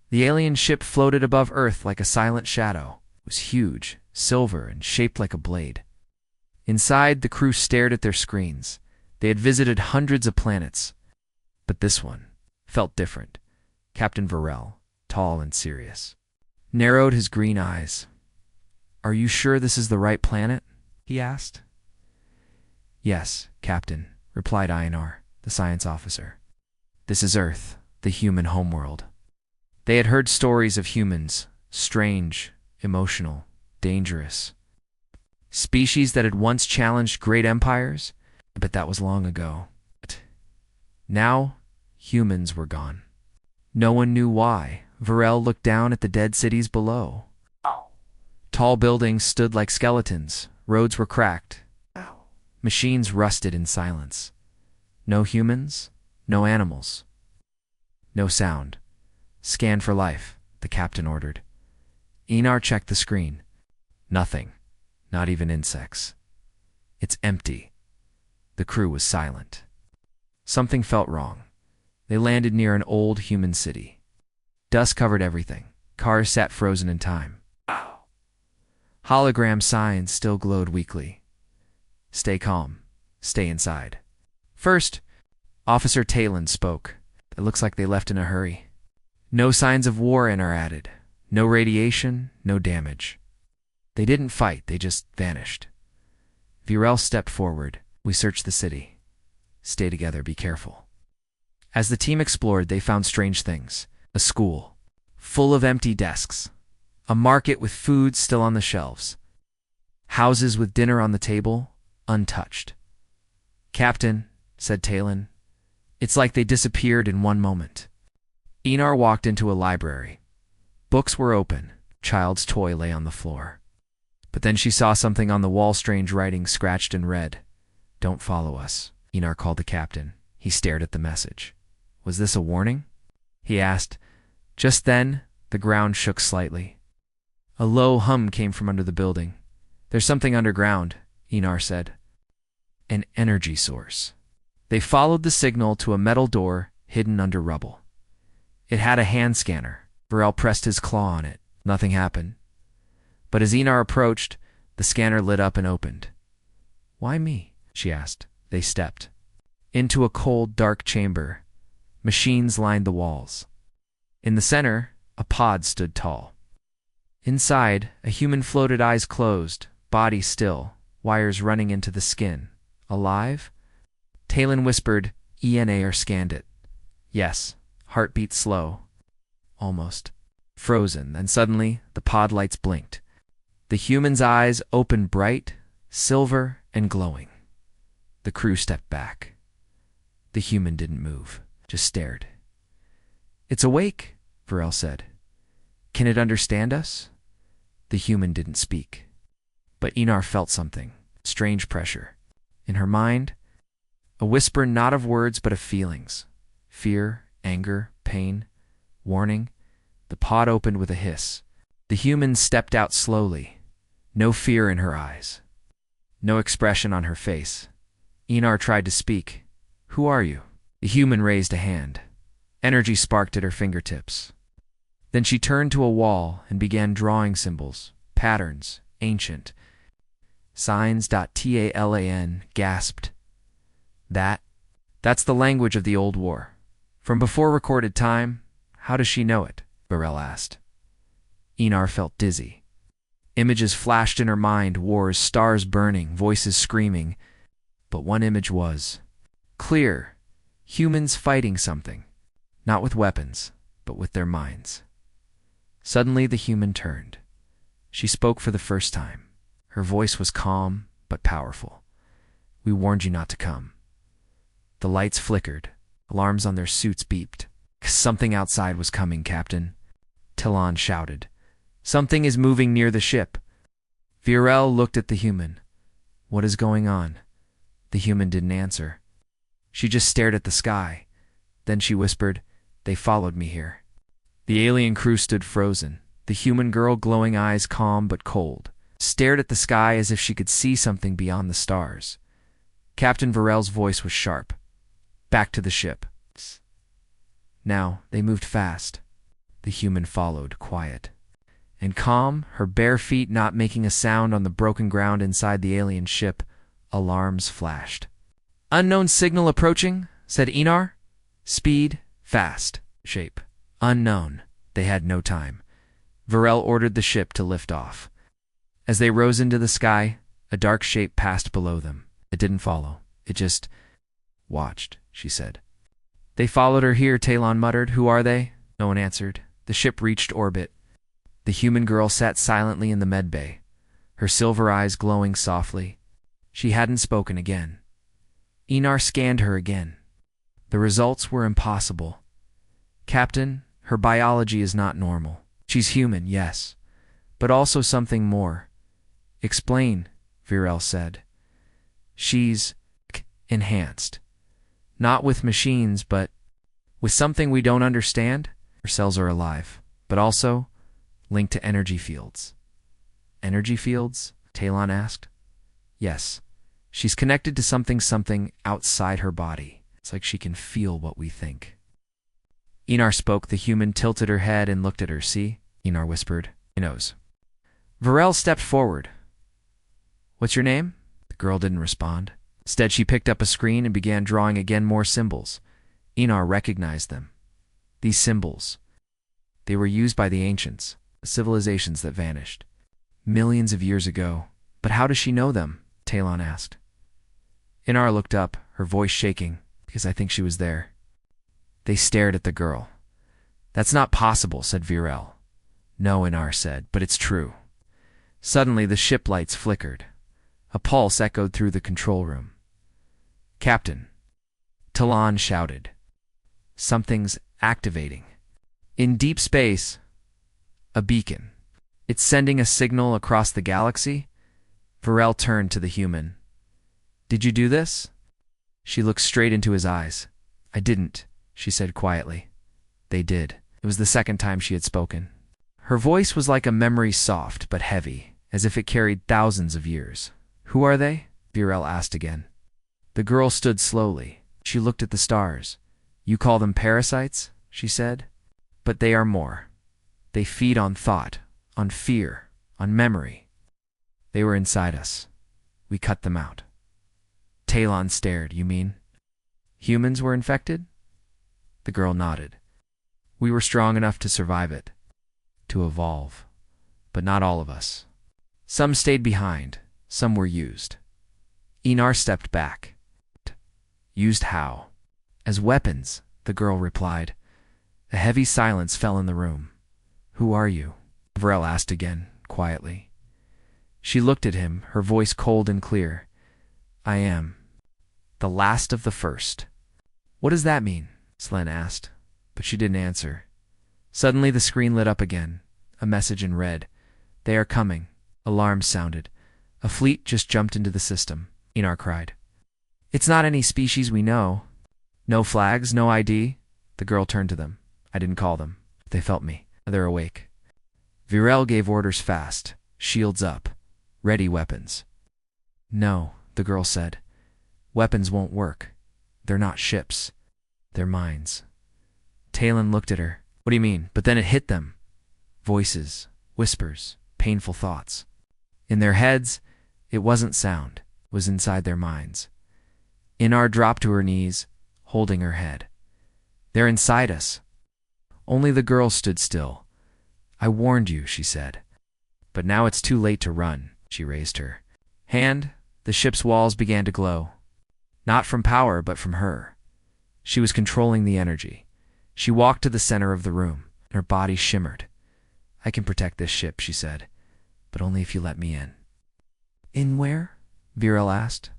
The alien ship floated above Earth like a silent shadow. It was huge, silver, and shaped like a blade. Inside, the crew stared at their screens. They had visited hundreds of planets. But this one felt different. Captain Varel, tall and serious, narrowed his green eyes. "Are you sure this is the right planet?" he asked. "Yes, Captain," replied Einar, the science officer. "This is Earth, the human homeworld." They had heard stories of humans, strange, emotional, dangerous. Species that had once challenged great empires, but that was long ago. Now, humans were gone. No one knew why. Varel looked down at the dead cities below. Tall buildings stood like skeletons. Roads were cracked. Machines rusted in silence. No humans, no animals. No sound. "Scan for life," the captain ordered. Einar checked the screen. Nothing. Not even insects. "It's empty." The crew was silent. Something felt wrong. They landed near an old human city. Dust covered everything. Cars sat frozen in time. Hologram signs still glowed weakly. "Stay calm. Stay inside." First, Officer Talon spoke. "It looks like they left in a hurry. No signs of war in are added. No radiation, no damage. They didn't fight, they just vanished." Varel stepped forward. "We searched the city. Stay together, be careful." As the team explored, they found strange things. A school, full of empty desks. A market with food still on the shelves. Houses with dinner on the table, untouched. "Captain," said Talon, "it's like they disappeared in one moment." Einar walked into a library. Books were open. Child's toy lay on the floor. But then she saw something on the wall, strange writing scratched in red. "Don't follow us," Einar called the captain. He stared at the message. "Was this a warning?" he asked. Just then, the ground shook slightly. A low hum came from under the building. "There's something underground," Einar said. "An energy source." They followed the signal to a metal door hidden under rubble. It had a hand scanner. Varel pressed his claw on it. Nothing happened. But as Einar approached, the scanner lit up and opened. "Why me?" she asked. They stepped into a cold, dark chamber. Machines lined the walls. In the center, a pod stood tall. Inside, a human floated, eyes closed, body still, wires running into the skin. Alive? Talon whispered. Einar scanned it. Yes. Heartbeat slow. Almost. Frozen. Then suddenly, the pod lights blinked. The human's eyes opened bright, silver, and glowing. The crew stepped back. The human didn't move, just stared. "It's awake," Varel said. "Can it understand us?" The human didn't speak. But Einar felt something, strange pressure. In her mind, a whisper not of words but of feelings. Fear, anger, pain, warning. The pod opened with a hiss. The human stepped out slowly. No fear in her eyes. No expression on her face. Einar tried to speak. "Who are you?" The human raised a hand. Energy sparked at her fingertips. Then she turned to a wall and began drawing symbols, patterns, ancient. Signs. Talan gasped. That's the language of the old war. From before recorded time. How does she know it? Varel asked. Einar felt dizzy. Images flashed in her mind, wars, stars burning, voices screaming. But one image was clear. Humans fighting something. Not with weapons, but with their minds. Suddenly the human turned. She spoke for the first time. Her voice was calm, but powerful. "We warned you not to come." The lights flickered. Alarms on their suits beeped. "Something outside was coming, Captain," Talon shouted. "Something is moving near the ship." Varel looked at the human. "What is going on?" The human didn't answer. She just stared at the sky. Then she whispered, "They followed me here." The alien crew stood frozen. The human girl, glowing eyes calm but cold, stared at the sky as if she could see something beyond the stars. Captain Varel's voice was sharp. "Back to the ship." Now, they moved fast. The human followed, quiet and calm, her bare feet not making a sound on the broken ground inside the alien ship. Alarms flashed. "Unknown signal approaching," said Enar. "Speed, fast, shape, unknown." They had no time. Varel ordered the ship to lift off. As they rose into the sky, a dark shape passed below them. It didn't follow. It just watched, she said. "They followed her here," Talon muttered. "Who are they?" No one answered. The ship reached orbit. The human girl sat silently in the medbay, her silver eyes glowing softly. She hadn't spoken again. Enar scanned her again. The results were impossible. "Captain, her biology is not normal. She's human, yes, but also something more." "Explain," Virel said. "She's enhanced. Not with machines, but with something we don't understand. Her cells are alive, but also linked to energy fields." "Energy fields?" Talon asked. "Yes. She's connected to something outside her body. It's like she can feel what we think." Enar spoke. The human tilted her head and looked at her. "See?" Enar whispered. "He knows." Varel stepped forward. "What's your name?" The girl didn't respond. Instead, she picked up a screen and began drawing again more symbols. Enar recognized them. These symbols, they were used by the ancients, the civilizations that vanished millions of years ago. "But how does she know them?" Talon asked. Enar looked up, her voice shaking, "Because I think she was there." They stared at the girl. "That's not possible," said Virel. "No," Enar said, "but it's true." Suddenly, the ship lights flickered. A pulse echoed through the control room. "Captain," Talon shouted. "Something's activating. In deep space, a beacon. It's sending a signal across the galaxy." Varel turned to the human. "Did you do this?" She looked straight into his eyes. "I didn't," she said quietly. "They did." It was the second time she had spoken. Her voice was like a memory, soft but heavy, as if it carried thousands of years. "Who are they?" Virel asked again. The girl stood slowly. She looked at the stars. "You call them parasites," she said. "But they are more. They feed on thought, on fear, on memory. They were inside us. We cut them out." Talon stared. "You mean humans were infected?" The girl nodded. "We were strong enough to survive it, to evolve. But not all of us. Some stayed behind. Some were used." Enar stepped back. "Used how?" "As weapons," the girl replied. A heavy silence fell in the room. "Who are you?" Varel asked again, quietly. She looked at him, her voice cold and clear. "I am the last of the first." "What does that mean?" Slen asked, but she didn't answer. Suddenly the screen lit up again, a message in red. "They are coming." Alarms sounded. "A fleet just jumped into the system," Enar cried. "It's not any species we know." "No flags, no ID?" The girl turned to them. "I didn't call them. They felt me. They're awake." Virel gave orders fast. "Shields up. Ready weapons." "No," the girl said. "Weapons won't work. They're not ships. They're minds." Talon looked at her. "What do you mean?" But then it hit them. Voices, whispers, painful thoughts. In their heads, it wasn't sound. It was inside their minds. Enar dropped to her knees, holding her head. "They're inside us." Only the girl stood still. "I warned you," she said. "But now it's too late to run." She raised her hand. The ship's walls began to glow. Not from power, but from her. She was controlling the energy. She walked to the center of the room, and her body shimmered. "I can protect this ship," she said, "but only if you let me in." "In where?" Virel asked.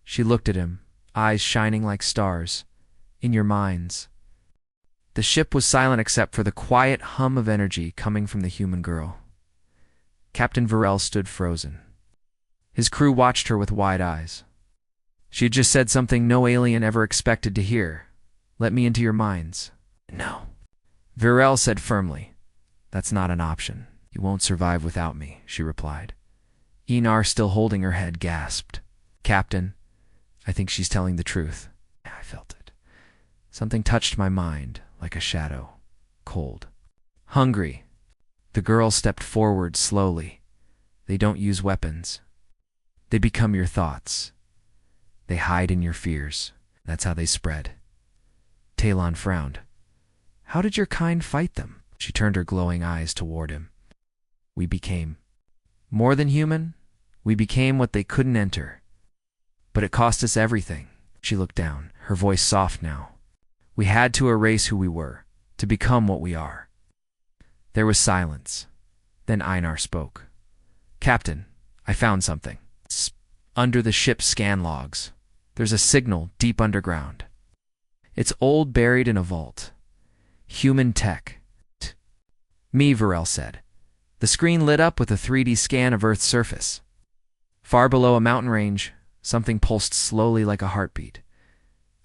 She looked at him, eyes shining like stars. "In your minds." The ship was silent except for the quiet hum of energy coming from the human girl. Captain Virel stood frozen. His crew watched her with wide eyes. She had just said something no alien ever expected to hear. "Let me into your minds." "No." Virel said firmly. "That's not an option. You won't survive without me," she replied. Enar, still holding her head, gasped. "Captain, I think she's telling the truth." I felt it. Something touched my mind, like a shadow, cold. Hungry. The girl stepped forward slowly. They don't use weapons. They become your thoughts. They hide in your fears. That's how they spread. Talon frowned. How did your kind fight them? She turned her glowing eyes toward him. We became more than human. We became what they couldn't enter. But it cost us everything. She looked down, her voice soft now. We had to erase who we were, to become what we are. There was silence. Then Einar spoke. Captain, I found something. Under the ship's scan logs. There's a signal deep underground. It's old, buried in a vault. Human tech. Me, Varel said. The screen lit up with a 3D scan of Earth's surface. Far below a mountain range, something pulsed slowly like a heartbeat.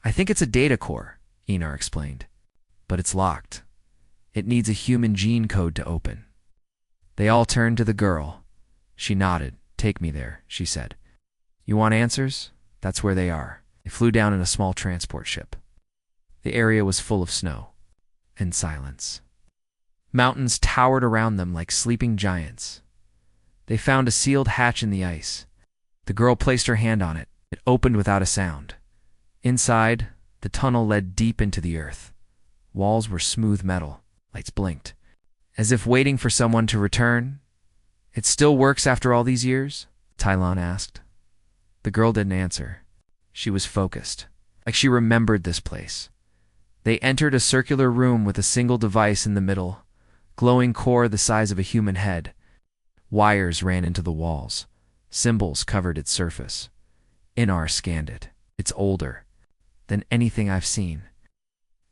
I think it's a data core, Einar explained. But it's locked. It needs a human gene code to open. They all turned to the girl. She nodded. Take me there, she said. You want answers? That's where they are. They flew down in a small transport ship. The area was full of snow and silence. Mountains towered around them like sleeping giants. They found a sealed hatch in the ice. The girl placed her hand on it. It opened without a sound. Inside, the tunnel led deep into the earth. Walls were smooth metal. Lights blinked. As if waiting for someone to return. It still works after all these years? Talon asked. The girl didn't answer. She was focused, like she remembered this place. They entered a circular room with a single device in the middle, glowing core the size of a human head. Wires ran into the walls. Symbols covered its surface. Einar scanned it. It's older than anything I've seen.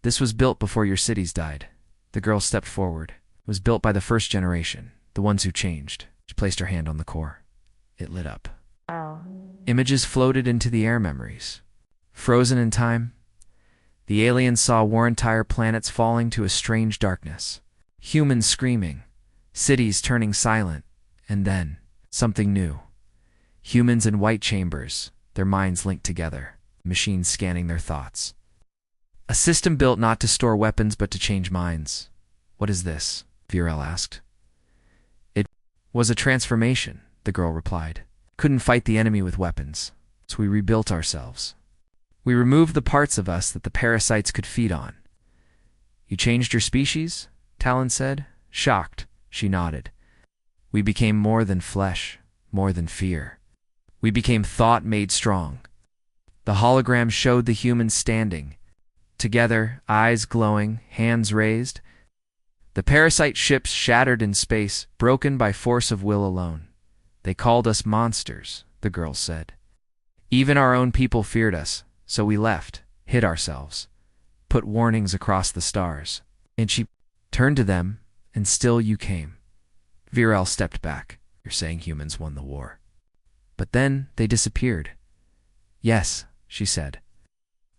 This was built before your cities died. The girl stepped forward. It was built by the first generation, the ones who changed. She placed her hand on the core. It lit up. Oh. Images floated into the air, memories. Frozen in time, the aliens saw war entire planets falling to a strange darkness. Humans screaming, cities turning silent, and then something new. Humans in white chambers, their minds linked together, machines scanning their thoughts. A system built not to store weapons but to change minds. What is this? Virel asked. It was a transformation, the girl replied. Couldn't fight the enemy with weapons, so we rebuilt ourselves. We removed the parts of us that the parasites could feed on. You changed your species? Talon said. Shocked, she nodded. We became more than flesh, more than fear. We became thought made strong. The hologram showed the humans standing, together, eyes glowing, hands raised. The parasite ships shattered in space, broken by force of will alone. They called us monsters, the girl said. Even our own people feared us, so we left, hid ourselves, put warnings across the stars. And she turned to them, and still you came. Virel stepped back. You're saying humans won the war. But then they disappeared. Yes, she said.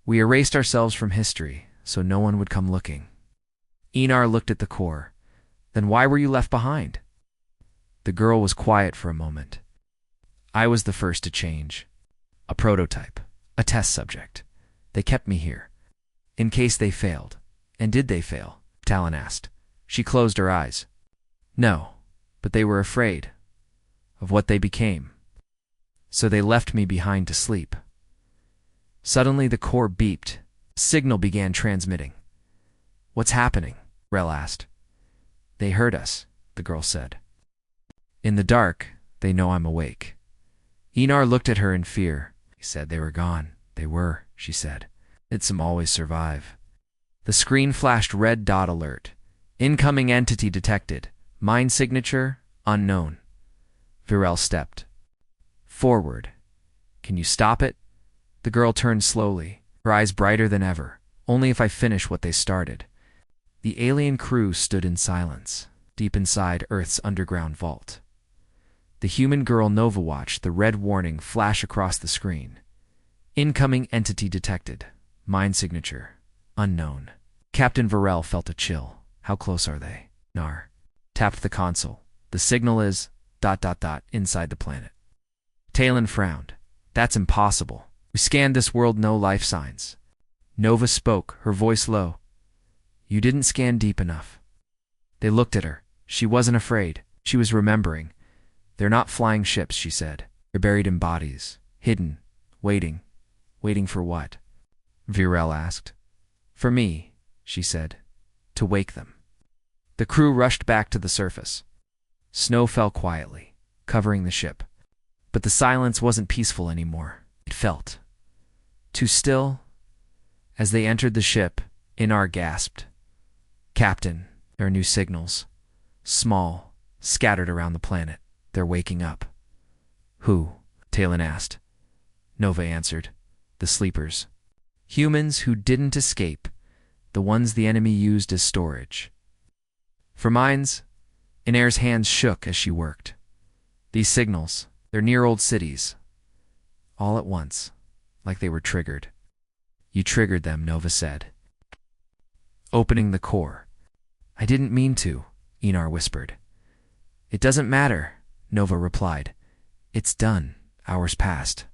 We erased ourselves from history, so no one would come looking. Einar looked at the core. Then why were you left behind? The girl was quiet for a moment. I was the first to change. A prototype. A test subject. They kept me here. In case they failed. And did they fail? Talon asked. She closed her eyes. No, but they were afraid of what they became. So they left me behind to sleep. Suddenly the core beeped. A signal began transmitting. What's happening? Rel asked. They heard us, the girl said. In the dark, they know I'm awake. Einar looked at her in fear. He said they were gone. They were, she said. Did some always survive. The screen flashed red dot alert. Incoming entity detected. Mind signature, unknown. Virel stepped forward. Can you stop it? The girl turned slowly, her eyes brighter than ever. Only if I finish what they started. The alien crew stood in silence, deep inside Earth's underground vault. The human girl Nova watched the red warning flash across the screen. Incoming entity detected. Mind signature. Unknown. Captain Virel felt a chill. How close are they? Nar tapped the console. The signal is ... inside the planet. Talon frowned. That's impossible. We scanned this world, no life signs. Nova spoke, her voice low. You didn't scan deep enough. They looked at her. She wasn't afraid. She was remembering. They're not flying ships, she said. They're buried in bodies, hidden, waiting. Waiting for what? Virel asked. For me, she said, to wake them. The crew rushed back to the surface. Snow fell quietly, covering the ship. But the silence wasn't peaceful anymore. It felt too still. As they entered the ship, Inar gasped. Captain, there are new signals. Small, scattered around the planet. They're waking up. Who? Talon asked. Nova answered. The sleepers. Humans who didn't escape. The ones the enemy used as storage. For mines, Inar's hands shook as she worked. These signals, they're near old cities. All at once, like they were triggered. You triggered them, Nova said. Opening the core. I didn't mean to, Inar whispered. It doesn't matter, Nova replied. It's done. Hours passed.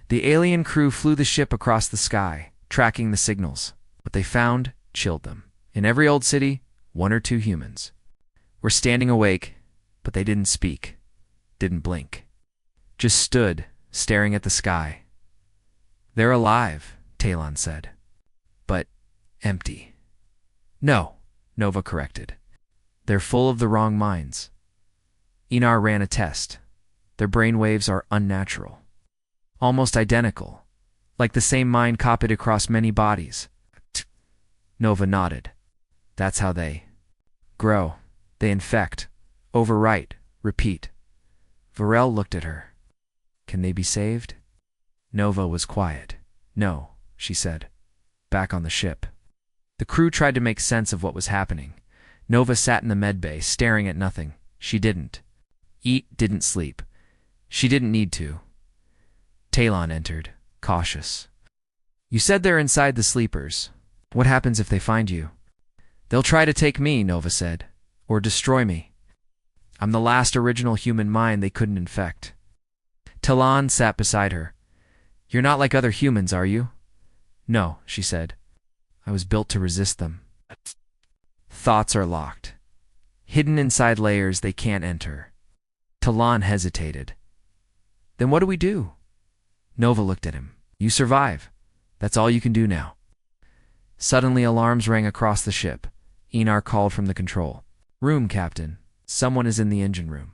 The alien crew flew the ship across the sky, tracking the signals. What they found chilled them. In every old city, 1 or 2 humans were standing awake, but they didn't speak, didn't blink. Just stood, staring at the sky. They're alive, Talon said. But empty. No, Nova corrected. They're full of the wrong minds. Inar ran a test. Their brainwaves are unnatural. Almost identical, like the same mind copied across many bodies. Nova nodded. That's how they grow. They infect, overwrite, repeat. Virel looked at her. Can they be saved? Nova was quiet. No, she said. Back on the ship. The crew tried to make sense of what was happening. Nova sat in the medbay, staring at nothing. She didn't eat, didn't sleep. She didn't need to. Talon entered, cautious. You said they're inside the sleepers. What happens if they find you? They'll try to take me, Nova said, or destroy me. I'm the last original human mind they couldn't infect. Talon sat beside her. You're not like other humans, are you? No, she said. I was built to resist them. Thoughts are locked, hidden inside layers they can't enter. Talon hesitated. Then what do we do? Nova looked at him. You survive. That's all you can do now. Suddenly alarms rang across the ship. Inar called from the control. Room, Captain. Someone is in the engine room.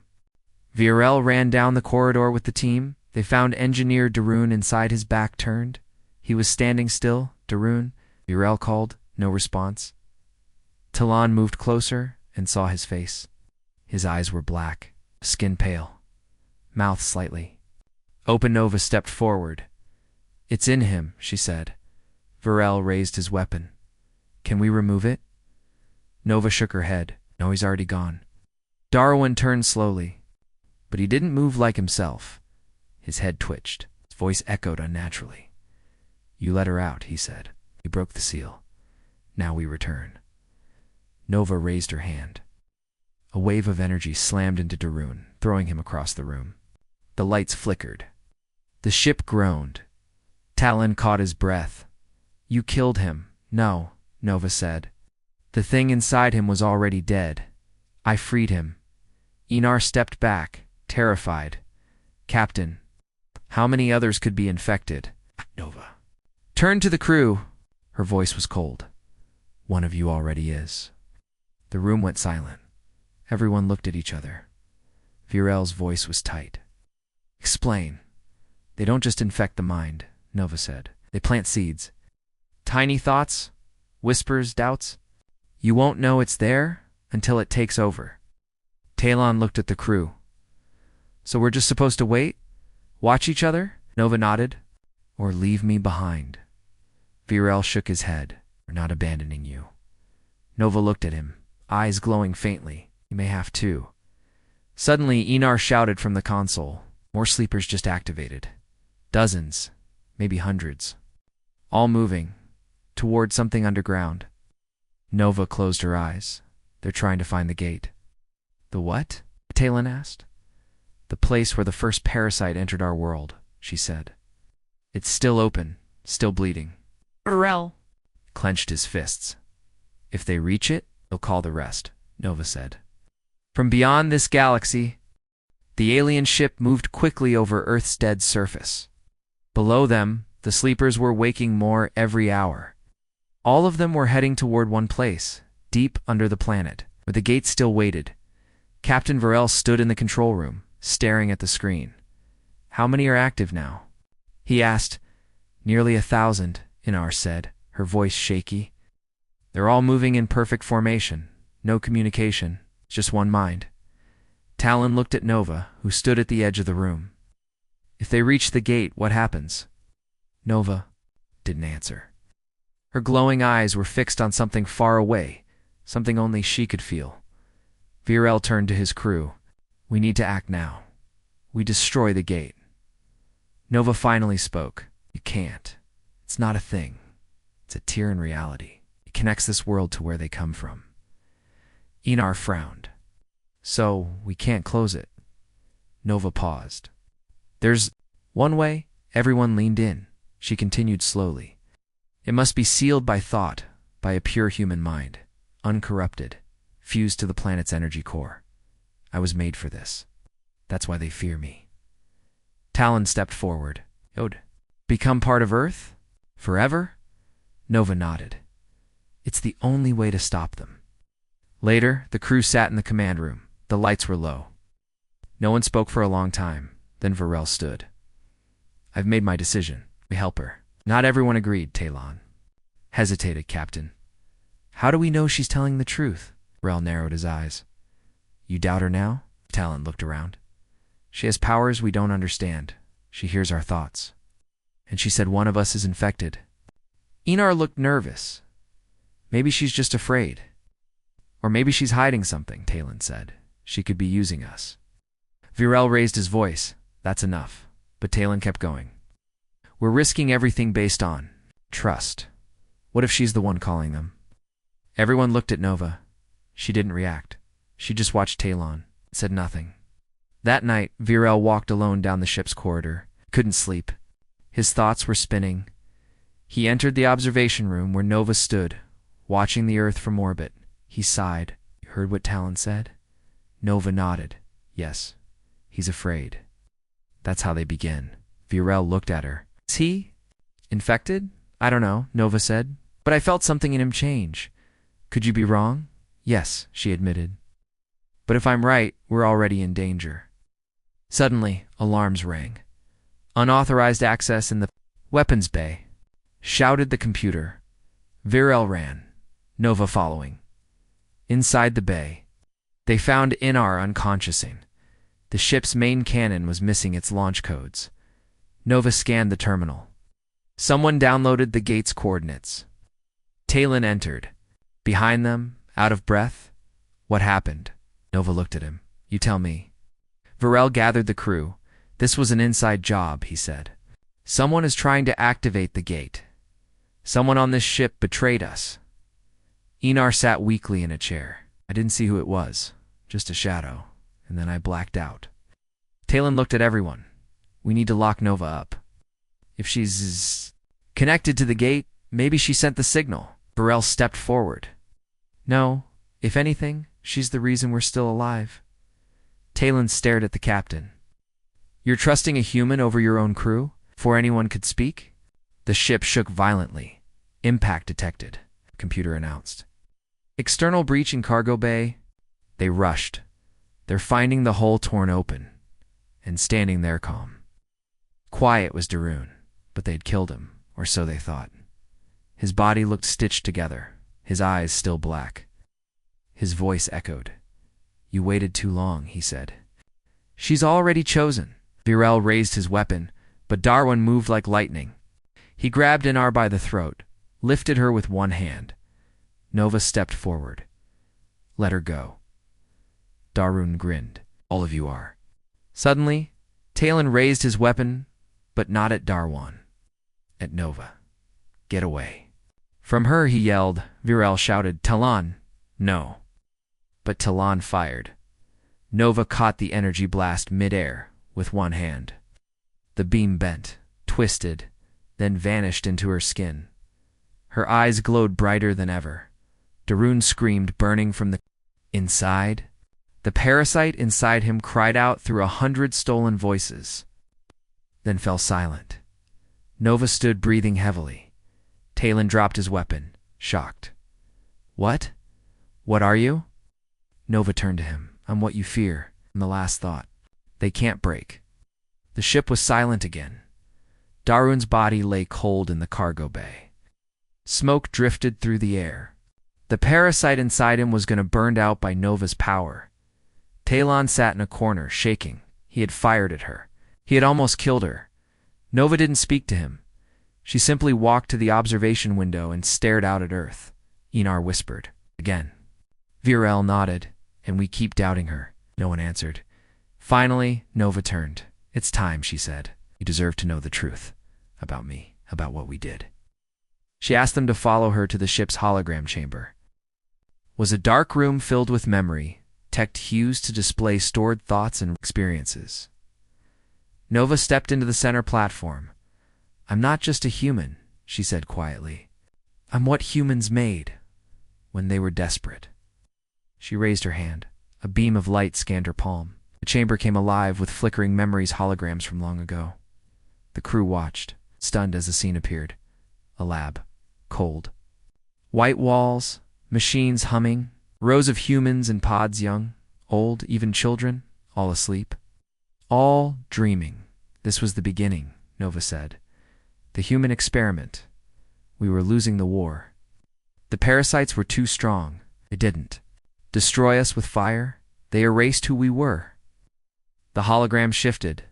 Virel ran down the corridor with the team. They found Engineer Darun inside, his back turned. He was standing still. Darun, Virel called. No response. Talon moved closer and saw his face. His eyes were black, skin pale, mouth slightly. Open Nova stepped forward. It's in him, she said. Virel raised his weapon. Can we remove it? Nova shook her head. No, he's already gone. Darwin turned slowly, but he didn't move like himself. His head twitched. His voice echoed unnaturally. You let her out, he said. He broke the seal. Now we return. Nova raised her hand. A wave of energy slammed into Darun, throwing him across the room. The lights flickered. The ship groaned. Talon caught his breath. You killed him. No, Nova said. The thing inside him was already dead. I freed him. Inar stepped back, terrified. Captain, how many others could be infected? Nova. Turn to the crew. Her voice was cold. One of you already is. The room went silent. Everyone looked at each other. Virel's voice was tight. Explain. They don't just infect the mind, Nova said. They plant seeds. Tiny thoughts, whispers, doubts. You won't know it's there until it takes over. Talon looked at the crew. So we're just supposed to wait? Watch each other? Nova nodded. Or leave me behind. Virel shook his head. We're not abandoning you. Nova looked at him, eyes glowing faintly. You may have to. Suddenly, Inar shouted from the console. More sleepers just activated. Dozens, maybe hundreds. All moving toward something underground. Nova closed her eyes. They're trying to find the gate. The what? Talon asked. The place where the first parasite entered our world, she said. It's still open, still bleeding. Virel clenched his fists. If they reach it, they'll call the rest. Nova said. From beyond this galaxy, the alien ship moved quickly over Earth's dead surface. Below them, the sleepers were waking more every hour. All of them were heading toward one place, deep under the planet, where the gate still waited. Captain Varel stood in the control room, staring at the screen. How many are active now? He asked. Nearly 1,000, Inar said, her voice shaky. They're all moving in perfect formation. No communication, just one mind. Talon looked at Nova, who stood at the edge of the room. If they reach the gate, what happens? Nova didn't answer. Her glowing eyes were fixed on something far away, something only she could feel. Virel turned to his crew. We need to act now. We destroy the gate. Nova finally spoke. You can't. It's not a thing. It's a tear in reality. It connects this world to where they come from. Inar frowned. So, we can't close it. Nova paused. There's one way. Everyone leaned in. She continued slowly. It must be sealed by thought, by a pure human mind, uncorrupted, fused to the planet's energy core. I was made for this. That's why they fear me. Talon stepped forward. Yod, become part of Earth? Forever? Nova nodded. It's the only way to stop them. Later, the crew sat in the command room. The lights were low. No one spoke for a long time. Then Varel stood. I've made my decision. We help her. Not everyone agreed, Talon hesitated, Captain. How do we know she's telling the truth? Varel narrowed his eyes. You doubt her now? Talon looked around. She has powers we don't understand. She hears our thoughts. And she said one of us is infected. Inar looked nervous. Maybe she's just afraid. Or maybe she's hiding something, Talon said. She could be using us. Virel raised his voice. That's enough. But Talon kept going. We're risking everything based on trust. What if she's the one calling them? Everyone looked at Nova. She didn't react. She just watched Talon, said nothing. That night, Virel walked alone down the ship's corridor. Couldn't sleep. His thoughts were spinning. He entered the observation room where Nova stood, watching the Earth from orbit. He sighed. You heard what Talon said? Nova nodded. Yes. He's afraid. That's how they begin. Virel looked at her. Is he infected? I don't know, Nova said. But I felt something in him change. Could you be wrong? Yes, she admitted. But if I'm right, we're already in danger. Suddenly, alarms rang. Unauthorized access in the weapons bay. Shouted the computer. Virel ran, Nova following. Inside the bay, they found Inar unconsciousing. The ship's main cannon was missing its launch codes. Nova scanned the terminal. Someone downloaded the gate's coordinates. Talon entered. Behind them, out of breath. What happened? Nova looked at him. You tell me. Varel gathered the crew. This was an inside job, he said. Someone is trying to activate the gate. Someone on this ship betrayed us. Inar sat weakly in a chair. I didn't see who it was. Just a shadow. And then I blacked out. Talon looked at everyone. We need to lock Nova up. If she's connected to the gate, maybe she sent the signal. Varel stepped forward. No, if anything, she's the reason we're still alive. Talon stared at the captain. You're trusting a human over your own crew? Before anyone could speak? The ship shook violently. Impact detected, the computer announced. External breach in cargo bay. They rushed. They're finding the hole torn open. And standing there calm. Quiet was Darun, but they'd killed him, or so they thought. His body looked stitched together, his eyes still black. His voice echoed. You waited too long, he said. She's already chosen. Virel raised his weapon, but Darwin moved like lightning. He grabbed Inar by the throat, lifted her with one hand. Nova stepped forward. Let her go. Darun grinned. All of you are. Suddenly, Talon raised his weapon, but not at Darwan. At Nova. Get away. From her, he yelled. Virel shouted, Talon, no. But Talon fired. Nova caught the energy blast mid-air with one hand. The beam bent, twisted, then vanished into her skin. Her eyes glowed brighter than ever. Darun screamed, burning from the Inside, the parasite inside him cried out through 100 stolen voices, then fell silent. Nova stood breathing heavily. Talon dropped his weapon, shocked. What? What are you? Nova turned to him. I'm what you fear, and the last thought. They can't break. The ship was silent again. Darun's body lay cold in the cargo bay. Smoke drifted through the air. The parasite inside him was going to burn out by Nova's power. Talon sat in a corner, shaking. He had fired at her. He had almost killed her. Nova didn't speak to him. She simply walked to the observation window and stared out at Earth. Enar whispered. Again. Virel nodded. And we keep doubting her. No one answered. Finally, Nova turned. It's time, she said. You deserve to know the truth. About me. About what we did. She asked them to follow her to the ship's hologram chamber. Was a dark room filled with memory, teched hues to display stored thoughts and experiences. Nova stepped into the center platform. I'm not just a human, she said quietly. I'm what humans made when they were desperate. She raised her hand. A beam of light scanned her palm. The chamber came alive with flickering memories, holograms from long ago. The crew watched, stunned as the scene appeared. A lab. Cold. White walls, machines humming, rows of humans in pods, young, old, even children, all asleep. All dreaming. This was the beginning, Nova said. The human experiment. We were losing the war. The parasites were too strong. They didn't destroy us with fire. They erased who we were. The hologram shifted.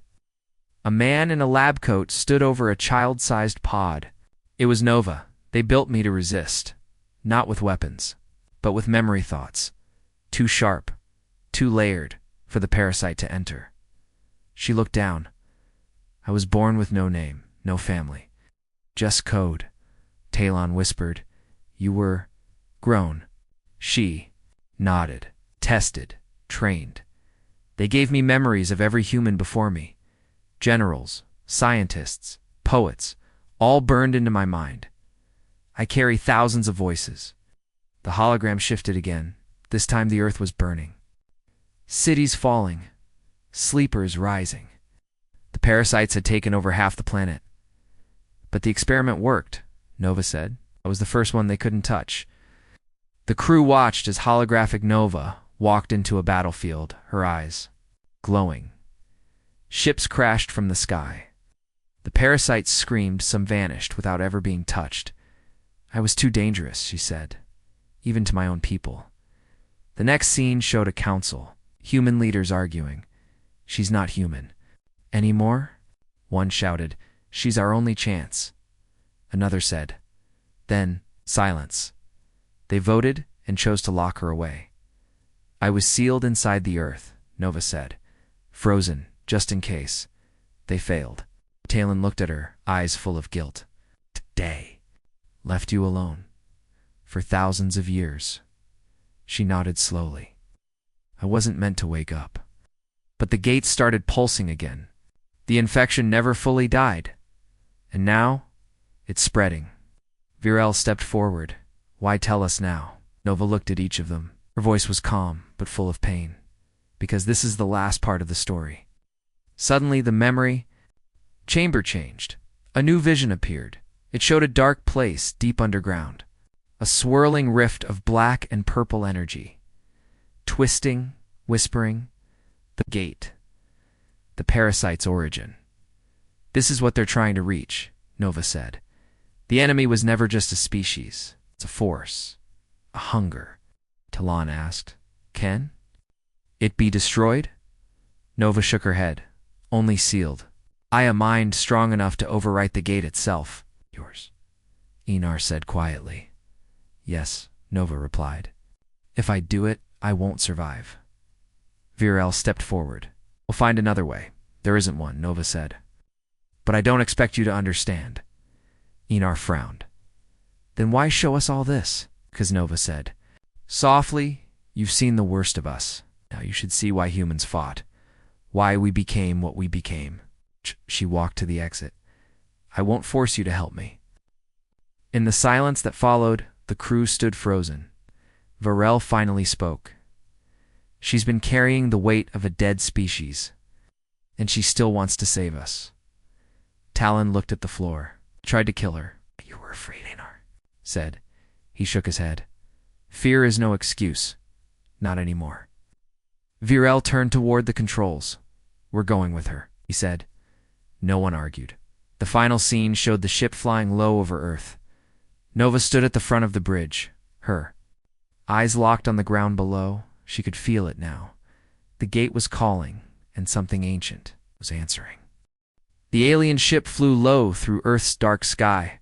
A man in a lab coat stood over a child-sized pod. It was Nova. They built me to resist. Not with weapons, but with memory thoughts. Too sharp, too layered for the parasite to enter. She looked down. I was born with no name, no family. Just code. Talon whispered. You were grown. She nodded. Tested. Trained. They gave me memories of every human before me. Generals, scientists, poets, all burned into my mind. I carry thousands of voices. The hologram shifted again. This time the earth was burning. Cities falling. Sleepers rising. The parasites had taken over half the planet. But the experiment worked, Nova said. I was the first one they couldn't touch. The crew watched as holographic Nova walked into a battlefield, her eyes glowing. Ships crashed from the sky. The parasites screamed, some vanished without ever being touched. I was too dangerous, she said, even to my own people. The next scene showed a council, human leaders arguing. She's not human. Anymore? One shouted, she's our only chance. Another said. Then, silence. They voted and chose to lock her away. I was sealed inside the earth, Nova said. Frozen, just in case. They failed. Talon looked at her, eyes full of guilt. Today. Left you alone. For thousands of years. She nodded slowly. I wasn't meant to wake up. But the gates started pulsing again. The infection never fully died. And now, it's spreading. Virel stepped forward. Why tell us now? Nova looked at each of them. Her voice was calm, but full of pain. Because this is the last part of the story. Suddenly, the memory chamber changed. A new vision appeared. It showed a dark place deep underground. A swirling rift of black and purple energy. Twisting, whispering. The gate. The parasite's origin. This is what they're trying to reach, Nova said. The enemy was never just a species. It's a force. A hunger. Talon asked. Can it be destroyed? Nova shook her head. Only sealed. A mind strong enough to overwrite the gate itself. Yours. Enar said quietly. Yes, Nova replied. If I do it, I won't survive. Virel stepped forward. We'll find another way. There isn't one, Nova said. But I don't expect you to understand. Enar frowned. Then why show us all this? Because Nova said. Softly, you've seen the worst of us. Now you should see why humans fought. Why we became what we became. She walked to the exit. I won't force you to help me. In the silence that followed, the crew stood frozen. Virel finally spoke. She's been carrying the weight of a dead species, and she still wants to save us. Talon looked at the floor, tried to kill her. You were afraid, Einar said. He shook his head. Fear is no excuse. Not anymore. Virel turned toward the controls. We're going with her, he said. No one argued. The final scene showed the ship flying low over Earth. Nova stood at the front of the bridge, her eyes locked on the ground below. She could feel it now. The gate was calling, and something ancient was answering. The alien ship flew low through Earth's dark sky,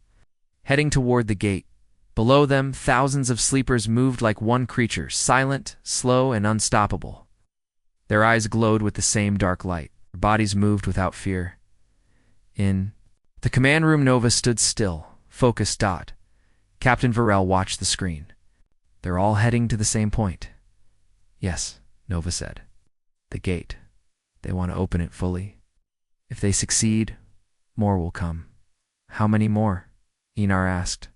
heading toward the gate. Below them, thousands of sleepers moved like one creature, silent, slow, and unstoppable. Their eyes glowed with the same dark light. Their bodies moved without fear. In the command room, Nova stood still, focused. Captain Virel watched the screen. They're all heading to the same point. Yes, Nova said. The gate. They want to open it fully. If they succeed, more will come. How many more? Einar asked.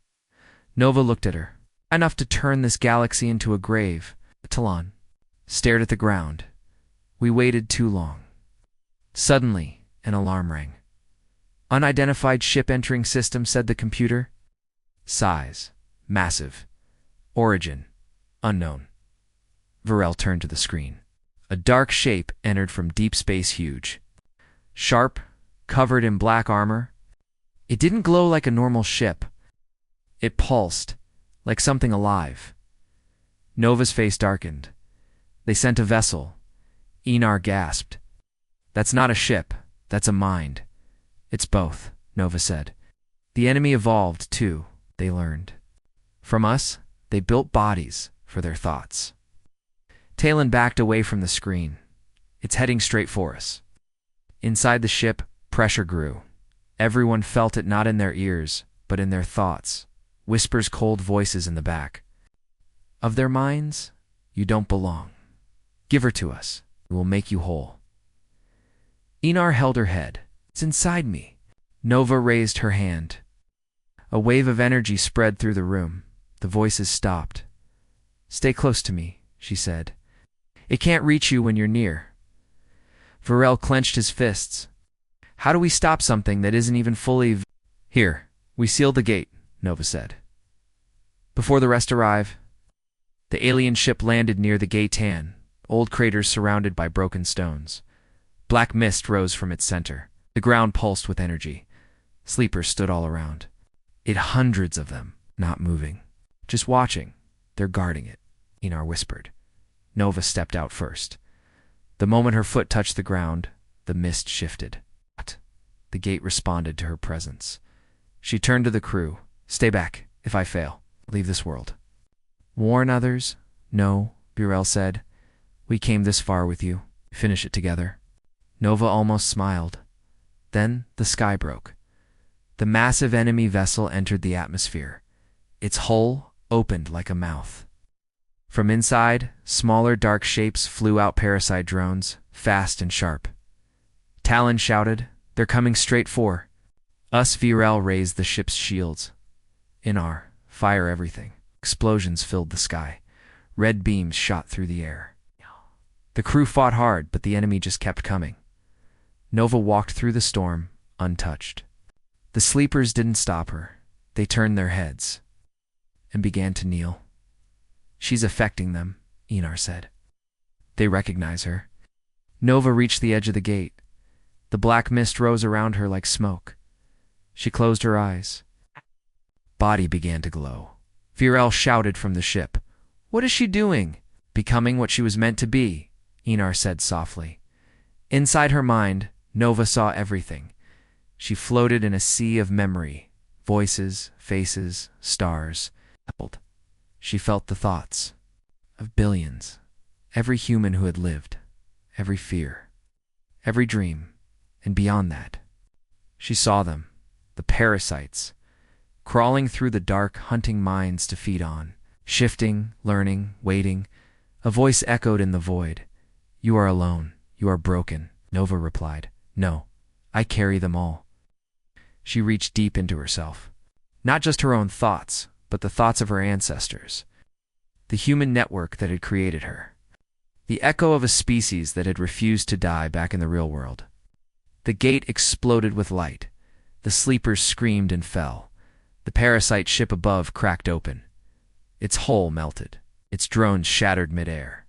Nova looked at her. Enough to turn this galaxy into a grave. Talon stared at the ground. We waited too long. Suddenly, an alarm rang. Unidentified ship entering system, said the computer. Size, massive. Origin, unknown. Virel turned to the screen. A dark shape entered from deep space, huge. Sharp, covered in black armor. It didn't glow like a normal ship. It pulsed, like something alive. Nova's face darkened. They sent a vessel. Einar gasped. That's not a ship, that's a mind. It's both, Nova said. The enemy evolved, too, they learned. From us, they built bodies for their thoughts. Talon backed away from the screen. It's heading straight for us. Inside the ship, pressure grew. Everyone felt it, not in their ears, but in their thoughts. Whispers, cold voices in the back. Of their minds, you don't belong. Give her to us. We will make you whole. Einar held her head. It's inside me. Nova raised her hand. A wave of energy spread through the room. The voices stopped. Stay close to me, she said. It can't reach you when you're near. Virel clenched his fists. How do we stop something that isn't even fully... Here, we seal the gate, Nova said. Before the rest arrive, the alien ship landed near the gate-tan, old craters surrounded by broken stones. Black mist rose from its center. The ground pulsed with energy. Sleepers stood all around. Hundreds of them, not moving. Just watching. They're guarding it, Einar whispered. Nova stepped out first. The moment her foot touched the ground, the mist shifted. The gate responded to her presence. She turned to the crew. Stay back. If I fail, leave this world. Warn others? No, Virel said. We came this far with you. Finish it together. Nova almost smiled. Then the sky broke. The massive enemy vessel entered the atmosphere. Its hull opened like a mouth. From inside, smaller dark shapes flew out, parasite drones, fast and sharp. Talon shouted, They're coming straight for us. Virel raised the ship's shields. Einar, fire everything. Explosions filled the sky. Red beams shot through the air. The crew fought hard, but the enemy just kept coming. Nova walked through the storm, untouched. The sleepers didn't stop her. They turned their heads and began to kneel. She's affecting them, Einar said. They recognize her. Nova reached the edge of the gate. The black mist rose around her like smoke. She closed her eyes. Body began to glow. Virel shouted from the ship. What is she doing? Becoming what she was meant to be, Einar said softly. Inside her mind, Nova saw everything. She floated in a sea of memory, voices, faces, stars. She felt the thoughts of billions, every human who had lived, every fear, every dream, and beyond that. She saw them, the parasites, crawling through the dark, hunting minds to feed on, shifting, learning, waiting. A voice echoed in the void. You are alone. You are broken. Nova replied. No, I carry them all. She reached deep into herself. Not just her own thoughts, but the thoughts of her ancestors. The human network that had created her. the echo of a species that had refused to die back in the real world. The gate exploded with light. The sleepers screamed and fell. The parasite ship above cracked open. Its hull melted. Its drones shattered midair.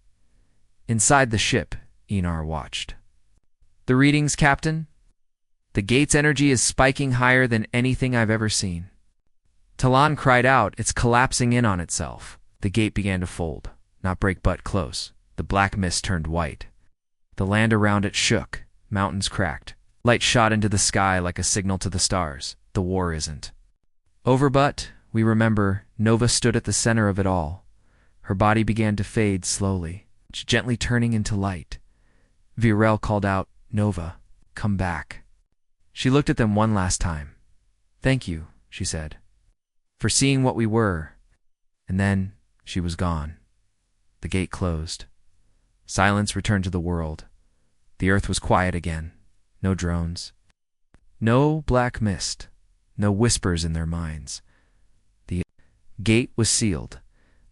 Inside the ship, Enar watched. "The readings, Captain? The gate's energy is spiking higher than anything I've ever seen." Talon cried out, "It's collapsing in on itself." The gate began to fold, not break but close. The black mist turned white. The land around it shook. Mountains cracked. Light shot into the sky like a signal to the stars. The war isn't over, but, we remember, Nova stood at the center of it all. Her body began to fade slowly, gently turning into light. Virel called out, "Nova, come back." She looked at them one last time. "Thank you," she said, "for seeing what we were." And then she was gone. The gate closed. Silence returned to the world. The earth was quiet again. No drones. No black mist. No whispers in their minds. The gate was sealed.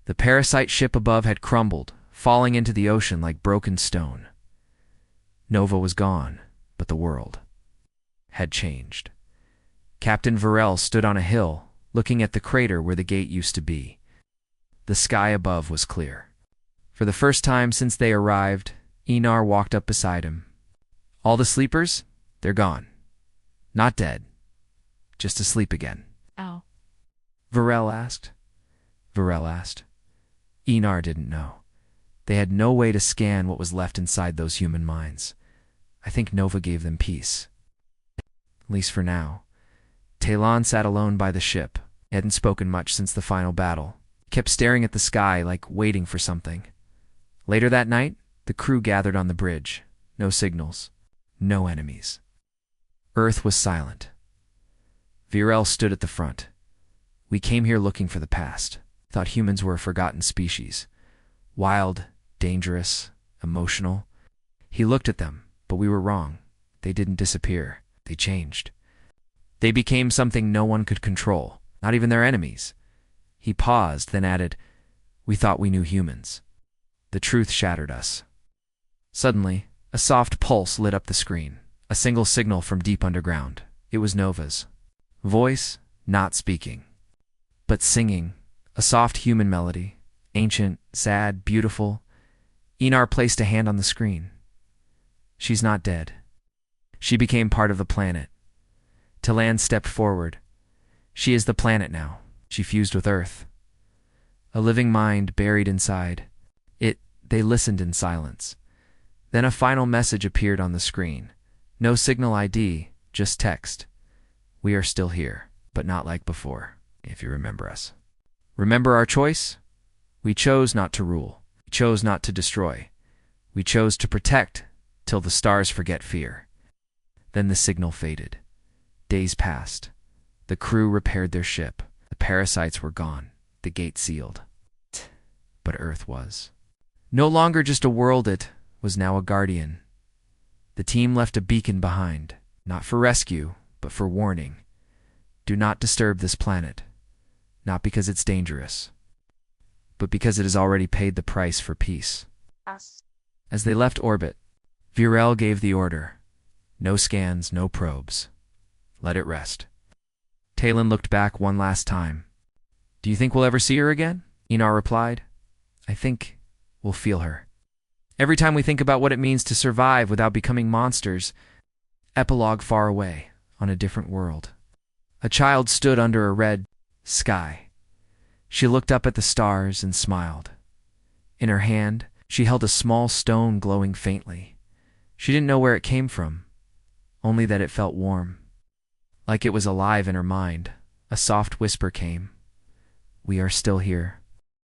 The parasite ship above had crumbled, falling into the ocean like broken stone. Nova was gone, but the world had changed. Captain Virel stood on a hill, looking at the crater where the gate used to be. The sky above was clear. For the first time since they arrived, Enar walked up beside him. "All the sleepers? They're gone. Not dead. Just asleep again." Ow. Virel asked. Enar didn't know. They had no way to scan what was left inside those human minds. I think Nova gave them peace. At least for now. Talon sat alone by the ship. He hadn't spoken much since the final battle. He kept staring at the sky like waiting for something. Later that night, the crew gathered on the bridge. No signals. No enemies. Earth was silent. Virel stood at the front. "We came here looking for the past. Thought humans were a forgotten species. Wild, dangerous, emotional." He looked at them, but we were wrong. They didn't disappear. They changed. They became something no one could control, not even their enemies. He paused, then added, "We thought we knew humans." The truth shattered us. Suddenly, a soft pulse lit up the screen, a single signal from deep underground. It was Nova's voice, not speaking, but singing, a soft human melody, ancient, sad, beautiful. Enar placed a hand on the screen. "She's not dead. She became part of the planet." Talon stepped forward. "She is the planet now. She fused with Earth. A living mind buried inside. They listened in silence. Then a final message appeared on the screen. No signal ID, just text. "We are still here, but not like before, if you remember us. Remember our choice? We chose not to rule. We chose not to destroy. We chose to protect till the stars forget fear." Then the signal faded. Days passed. The crew repaired their ship. The parasites were gone. The gate sealed. But Earth was no longer just a world, it was now a guardian. The team left a beacon behind, not for rescue, but for warning. Do not disturb this planet, not because it's dangerous, but because it has already paid the price for peace. Us. As they left orbit, Virel gave the order. No scans, no probes. Let it rest. Talon looked back one last time. "Do you think we'll ever see her again?" Enar replied. "I think we'll feel her. Every time we think about what it means to survive without becoming monsters." Epilogue far away, on a different world. A child stood under a red sky. She looked up at the stars and smiled. In her hand, she held a small stone glowing faintly. She didn't know where it came from, only that it felt warm. Like it was alive in her mind, a soft whisper came. "We are still here."